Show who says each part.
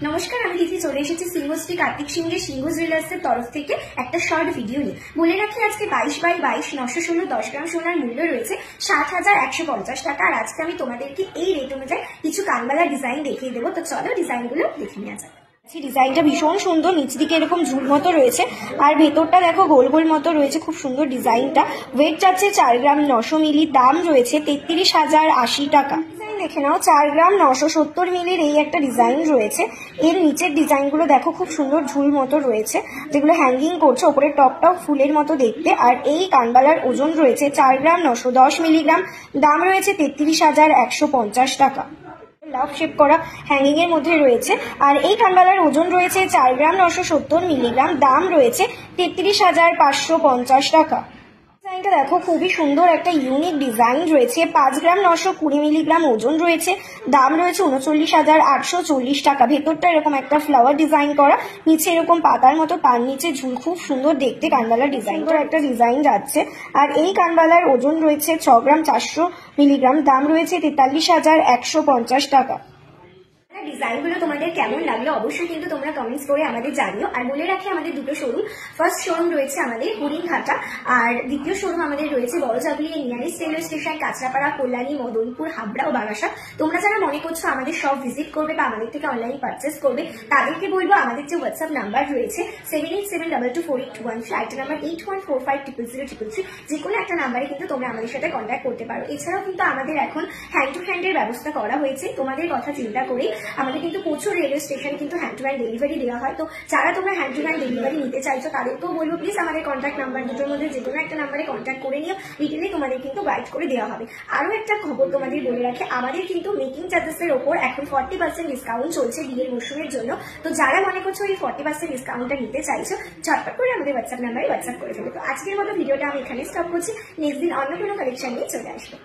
Speaker 1: নমস্কার, আমি তিথি চলে এসেছি সিংহশ্রী কার্তিক সিংহের সিংহ জুয়েলার্সের তরফ থেকে একটা শর্ট ভিডিও নিয়ে। বলে রাখি আজকে 22/22 916 10 গ্রাম সোনার মূল্য রয়েছে 7,150 টাকা। আর আজকে আমি তোমাদেরকে এই রেট অনুযায়ী কিছু কানবালা ডিজাইন দেখিয়ে দেবো। তো চলো ডিজাইনগুলো দেখে নেওয়া যাক। ডিজাইনটা ভীষণ সুন্দর, নিচ দিকে এরকম ঝুল মতো রয়েছে আর ভেতরটা দেখো গোল গোল মতো রয়েছে, খুব সুন্দর ডিজাইনটা। ওয়েট যাচ্ছে 4 গ্রাম 900 মিলি, দাম রয়েছে 33,080 টাকা। দেখে নাও 4 গ্রাম 970 মিলির এই একটা ডিজাইন রয়েছে। এর নিচের ডিজাইনগুলো দেখো খুব সুন্দর ঝুল মতো রয়েছে, যেগুলো হ্যাঙ্গিং করছে, ওপরের টপটাও ফুলের মতো দেখতে। আর এই কানবালার ওজন রয়েছে 4 গ্রাম 910 মিলিগ্রাম, দাম রয়েছে 33,150 টাকা। লাভ শেপ করা হ্যাঙ্গিং এর মধ্যে রয়েছে। আর এই কানবালার ওজন রয়েছে 4 গ্রাম 970 মিলিগ্রাম, দাম রয়েছে 33,550 টাকা। ডিজাইনটা দেখো খুবই সুন্দর, একটা ইউনিক ডিজাইন রয়েছে। 5 গ্রাম 920 মিলিগ্রাম ওজন রয়েছে, দাম রয়েছে 39,840 টাকা। ভেতরটা এরকম একটা ফ্লাওয়ার ডিজাইন করা, নিচে এরকম পাতার মতো, তার নিচে ঝুল, খুব সুন্দর দেখতে কানবালার ডিজাইন করা একটা ডিজাইন যাচ্ছে। আর এই কানবালার ওজন রয়েছে 6 গ্রাম 400 মিলিগ্রাম, দাম রয়েছে 43,150 টাকা। ডিজাইনগুলো তোমাদের কেমন লাগলো অবশ্যই কিন্তু তোমরা কমেন্টস করে আমাদের জানিও। আর বলে রাখি আমাদের দুটো শোরুম, ফার্স্ট শোরুম রয়েছে আমাদের হরিণঘাটা, আর দ্বিতীয় শোরুম আমাদের রয়েছে Barachakuli nearest railway station, Kanchrapara, Kalyani, Madanpur, Habra ও বারাসাত। তোমরা যারা মনে করছো আমাদের সব ভিজিট করবে বা আমাদের থেকে অনলাইন পারচেস করবে, তাদেরকে বলবো আমাদের যে হোয়াটসঅ্যাপ নাম্বার রয়েছে 7872248213, আরেকটা নাম্বার 8145000033, যে কোনো একটা নাম্বারে কিন্তু তোমরা আমাদের সাথে কন্ট্যাক্ট করতে পারো। এছাড়াও কিন্তু আমাদের এখন হ্যান্ড টু হ্যান্ডের ব্যবস্থা করা হয়েছে। তোমাদের কথা চিন্তা করে আমাদের কিন্তু প্রচুর রেলওয়ে স্টেশন কিন্তু হ্যান্ড টু হ্যান্ড ডেলিভারি দেওয়া হয়। তো যারা তোমরা হ্যান্ড টু হ্যান্ড ডেলিভারি নিতে চাইছো তাদেরকেও বলবো প্লিজ আমাদের কন্ট্যাক্ট নাম্বার দুটোর মধ্যে যে কোনো একটা নাম্বারে কন্ট্যাক্ট করে নিও, ডিটেলে তোমাদের কিন্তু গাইড করে দেওয়া হবে। আরো একটা খবর তোমাদের বলে রাখি, আমাদের কিন্তু মেকিং চার্জেসের ওপর এখন 40% ডিসকাউন্ট চলছে বিয়ের মৌসুমের জন্য। তো যারা মনে করছো এই 40% ডিসকাউন্টটা নিতে চাইছো, ঝটপট করে আমাদের হোয়াটসঅ্যাপ নাম্বারে হোয়াটসঅ্যাপ করে ফেলো। তো আজকের মতো ভিডিওটা আমি এখানে স্টপ করছি, নেক্সট দিন অন্য কোনো কালেকশন নিয়ে চলে আসবো।